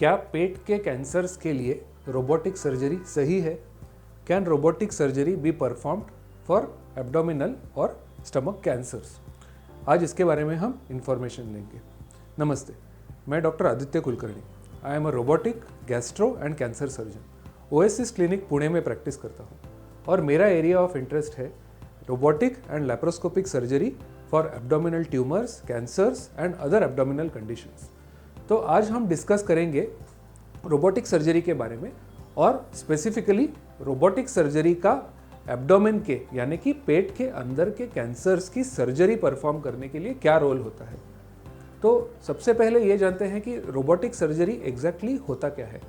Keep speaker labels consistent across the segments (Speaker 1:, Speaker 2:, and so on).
Speaker 1: क्या पेट के कैंसर्स के लिए रोबोटिक सर्जरी सही है? Can robotic surgery be performed for abdominal और स्टमक कैंसर्स? आज इसके बारे में हम इंफॉर्मेशन लेंगे। नमस्ते, मैं doctor Aditya Kulkarni. I am a robotic gastro and cancer surgeon. Oasis clinic Pune में प्रैक्टिस करता हूँ और मेरा एरिया ऑफ इंटरेस्ट है robotic and laparoscopic surgery for abdominal tumours, cancers and other abdominal conditions. तो आज हम डिस्कस करेंगे रोबोटिक सर्जरी के बारे में और स्पेसिफिकली रोबोटिक सर्जरी का एब्डोमेन के यानी कि पेट के अंदर के कैंसर्स की सर्जरी परफॉर्म करने के लिए क्या रोल होता है। तो सबसे पहले ये जानते हैं कि रोबोटिक सर्जरी एग्जैक्टली होता क्या है।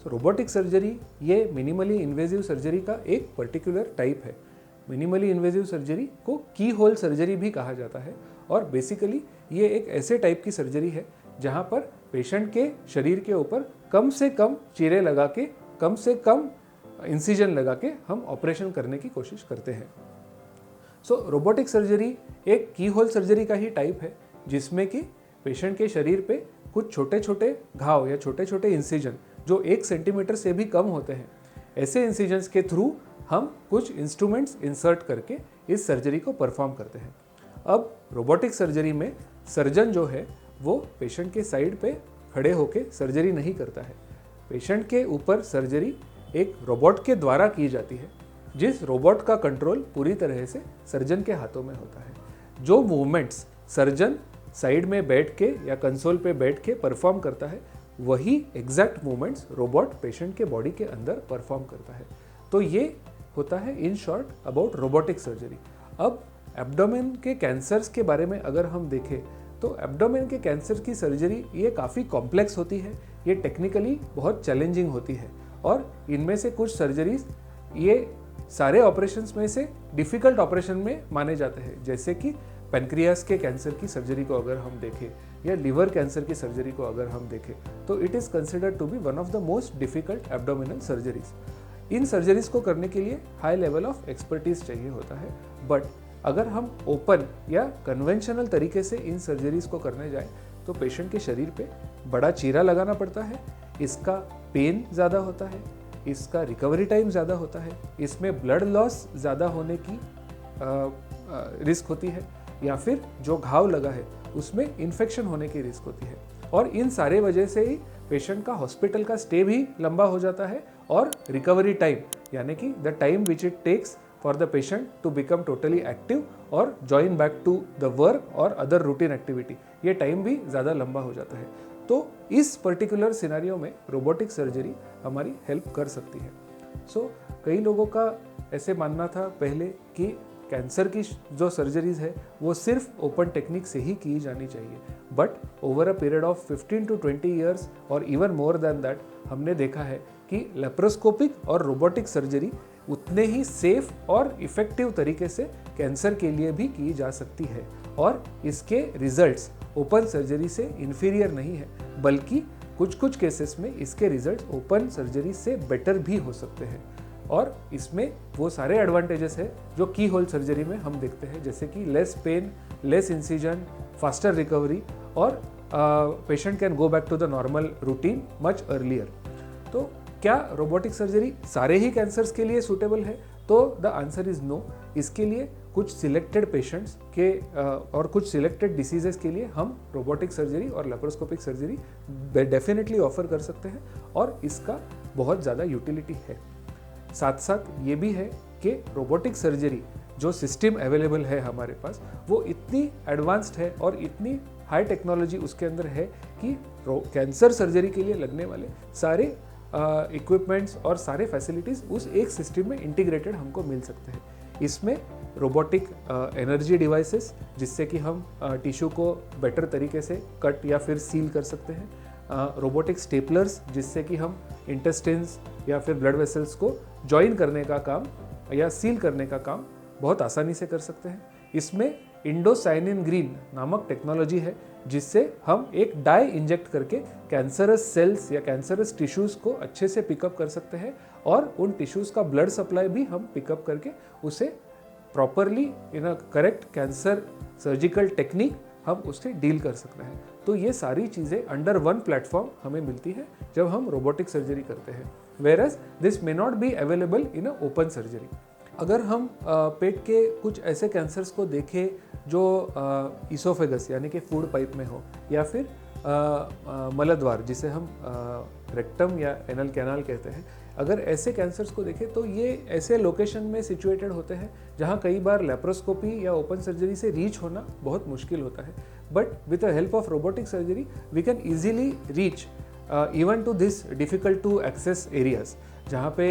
Speaker 1: रोबोटिक सर्जरी ये मिनिमली इन्वेजिव सर्जरी का एक पर्टिकुलर टाइप है। मिनिमली इन्वेजिव सर्जरी को की होल सर्जरी भी कहा जाता है और बेसिकली ये एक ऐसे टाइप की सर्जरी है जहाँ पर पेशेंट के शरीर के ऊपर कम से कम चीरे लगा के, कम से कम इंसिजन लगा के हम ऑपरेशन करने की कोशिश करते हैं। रोबोटिक सर्जरी एक की होल सर्जरी का ही टाइप है जिसमें कि पेशेंट के शरीर पे कुछ छोटे छोटे घाव या छोटे छोटे इंसिजन जो 1 सेंटीमीटर से भी कम होते हैं, ऐसे इंसिजन्स के थ्रू हम कुछ इंस्ट्रूमेंट्स इंसर्ट करके इस सर्जरी को परफॉर्म करते हैं। अब रोबोटिक सर्जरी में सर्जन जो है वो पेशेंट के साइड पे खड़े होके सर्जरी नहीं करता है। पेशेंट के ऊपर सर्जरी एक रोबोट के द्वारा की जाती है, जिस रोबोट का कंट्रोल पूरी तरह से सर्जन के हाथों में होता है। जो मूवमेंट्स सर्जन साइड में बैठ के या कंसोल पे बैठ के परफॉर्म करता है, वही एग्जैक्ट मूवमेंट्स रोबोट पेशेंट के बॉडी के अंदर परफॉर्म करता है। तो ये होता है in short about robotic surgery. अब एब्डोमेन के कैंसर्स के बारे में अगर हम देखें तो एब्डोमेन के कैंसर की सर्जरी ये काफ़ी कॉम्प्लेक्स होती है, ये टेक्निकली बहुत चैलेंजिंग होती है और इनमें से कुछ सर्जरीज ये सारे ऑपरेशंस में से डिफ़िकल्ट ऑपरेशन में माने जाते हैं। जैसे कि पेनक्रियास के कैंसर की सर्जरी को अगर हम देखें या लिवर कैंसर की सर्जरी को अगर हम देखें तो it is considered to be one of the most difficult abdominal surgeries. इन सर्जरीज को करने के लिए हाई लेवल ऑफ एक्सपर्टीज चाहिए होता है, बट अगर हम ओपन या कन्वेंशनल तरीके से इन सर्जरीज को करने जाएं तो पेशेंट के शरीर पे बड़ा चीरा लगाना पड़ता है, इसका पेन ज़्यादा होता है, इसका रिकवरी टाइम ज़्यादा होता है, इसमें ब्लड लॉस ज़्यादा होने की रिस्क होती है या फिर जो घाव लगा है उसमें इन्फेक्शन होने की रिस्क होती है और इन सारे वजह से ही पेशेंट का हॉस्पिटल का स्टे भी लंबा हो जाता है और रिकवरी टाइम यानी कि the time which it takes for the patient to become totally active और join back to the work और other routine activity, ये टाइम भी ज़्यादा लंबा हो जाता है। तो इस पर्टिकुलर सिनेरियो में रोबोटिक सर्जरी हमारी हेल्प कर सकती है। कई लोगों का ऐसे मानना था पहले कि कैंसर की जो सर्जरीज है वो सिर्फ ओपन टेक्निक से ही की जानी चाहिए, but over a period of 15 to 20 years और इवन मोर देन दैट हमने देखा है कि लेप्रोस्कोपिक और रोबोटिक सर्जरी उतने ही सेफ और इफ़ेक्टिव तरीके से कैंसर के लिए भी की जा सकती है और इसके रिजल्ट्स ओपन सर्जरी से इन्फीरियर नहीं है, बल्कि कुछ कुछ केसेस में इसके रिजल्ट्स ओपन सर्जरी से बेटर भी हो सकते हैं। और इसमें वो सारे एडवांटेजेस है जो की होल सर्जरी में हम देखते हैं, जैसे कि less pain, less incision, faster recovery और patient can go back to the normal routine much earlier. तो क्या रोबोटिक सर्जरी सारे ही कैंसर्स के लिए सूटेबल है? तो द आंसर इज नो। इसके लिए कुछ सिलेक्टेड पेशेंट्स के और कुछ सिलेक्टेड डिसीजेस के लिए हम रोबोटिक सर्जरी और लेप्रोस्कोपिक सर्जरी डेफिनेटली ऑफर कर सकते हैं और इसका बहुत ज़्यादा यूटिलिटी है। साथ साथ ये भी है कि रोबोटिक सर्जरी जो सिस्टम अवेलेबल है हमारे पास वो इतनी एडवांस्ड है और इतनी हाई टेक्नोलॉजी उसके अंदर है कि कैंसर सर्जरी के लिए लगने वाले सारे इक्विपमेंट्स और सारे फैसिलिटीज़ उस एक सिस्टम में इंटीग्रेटेड हमको मिल सकते हैं। इसमें रोबोटिक एनर्जी डिवाइसेस जिससे कि हम टिश्यू को बेटर तरीके से कट या फिर सील कर सकते हैं, रोबोटिक स्टेपलर्स जिससे कि हम इंटेस्टिन्स या फिर ब्लड वेसल्स को जॉइन करने का काम या सील करने का काम बहुत आसानी से कर सकते हैं। इसमें इंडोसाइनिन ग्रीन नामक टेक्नोलॉजी है जिससे हम एक डाई इंजेक्ट करके कैंसरस सेल्स या कैंसरस टिश्यूज़ को अच्छे से पिकअप कर सकते हैं और उन टिश्यूज़ का ब्लड सप्लाई भी हम पिकअप करके उसे properly in a correct cancer surgical technique हम उससे डील कर सकते हैं। तो ये सारी चीज़ें अंडर वन प्लेटफॉर्म हमें मिलती है जब हम रोबोटिक सर्जरी करते हैं, whereas this may not be available in a open surgery. अगर हम पेट के कुछ ऐसे कैंसर्स को देखें जो ईसोफेगस यानी कि फूड पाइप में हो, या फिर मलद्वार जिसे हम रेक्टम या एनल कैनाल कहते हैं, अगर ऐसे कैंसर्स को देखें तो ये ऐसे लोकेशन में सिचुएटेड होते हैं जहाँ कई बार लेप्रोस्कोपी या ओपन सर्जरी से रीच होना बहुत मुश्किल होता है। But with the help of robotic surgery we can easily reach even to this difficult to access areas जहाँ पे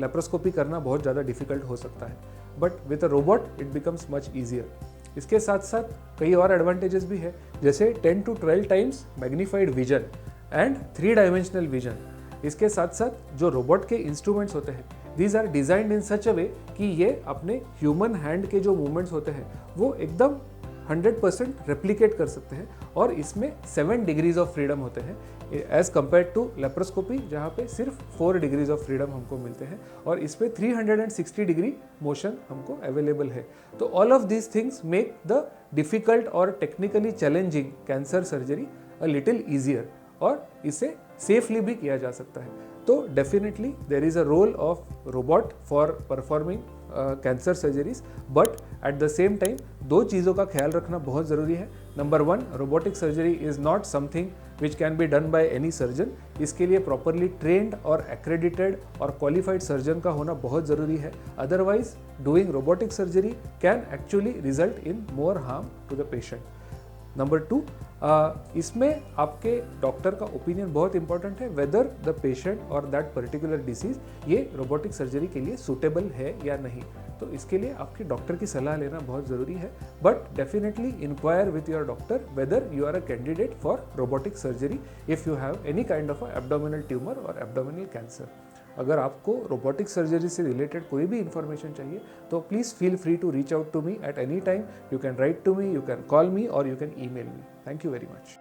Speaker 1: लेप्रोस्कोपी करना बहुत ज़्यादा डिफ़िकल्ट हो सकता है, but with a robot it becomes much easier. इसके साथ साथ कई और एडवांटेजेस भी है, जैसे 10 to 12 times magnified vision and 3 dimensional vision. इसके साथ साथ जो रोबोट के इंस्ट्रूमेंट्स होते हैं, दीज आर डिजाइंड इन सच अ वे कि ये अपने ह्यूमन हैंड के जो मूवमेंट्स होते हैं वो एकदम 100% रेप्लिकेट कर सकते हैं, और इसमें 7 डिग्रीज ऑफ फ्रीडम होते हैं एज कम्पेयर टू लेप्रोस्कोपी जहाँ पे सिर्फ 4 डिग्रीज ऑफ फ्रीडम हमको मिलते हैं, और इस पे 360 डिग्री मोशन हमको अवेलेबल है। तो all of these things make the difficult और technically challenging cancer surgery a little easier, और इसे सेफली भी किया जा सकता है। तो definitely there is a role of robot for performing cancer surgeries, but at the same time 2 चीज़ों का ख्याल रखना बहुत ज़रूरी है। Number 1, robotic surgery is not something which can be done by any surgeon. इसके लिए प्रॉपरली ट्रेंड और एक्रेडिटेड और क्वालिफाइड सर्जन का होना बहुत ज़रूरी है, otherwise doing robotic surgery can actually result in more harm to the patient. Number 2, इसमें आपके डॉक्टर का ओपिनियन बहुत इंपॉर्टेंट है, वेदर द पेशेंट और दैट पर्टिकुलर डिसीज ये रोबोटिक सर्जरी के लिए सूटेबल है या नहीं। तो इसके लिए आपके डॉक्टर की सलाह लेना बहुत ज़रूरी है, but definitely enquire with your doctor whether you are a candidate for robotic surgery if you have any kind of a abdominal tumour और एब्डोमिनल कैंसर। अगर आपको रोबोटिक सर्जरी से रिलेटेड कोई भी इंफॉर्मेशन चाहिए तो please feel free to reach out to me at any time. You can write to me, you can call me, और you can email me. Thank you very much.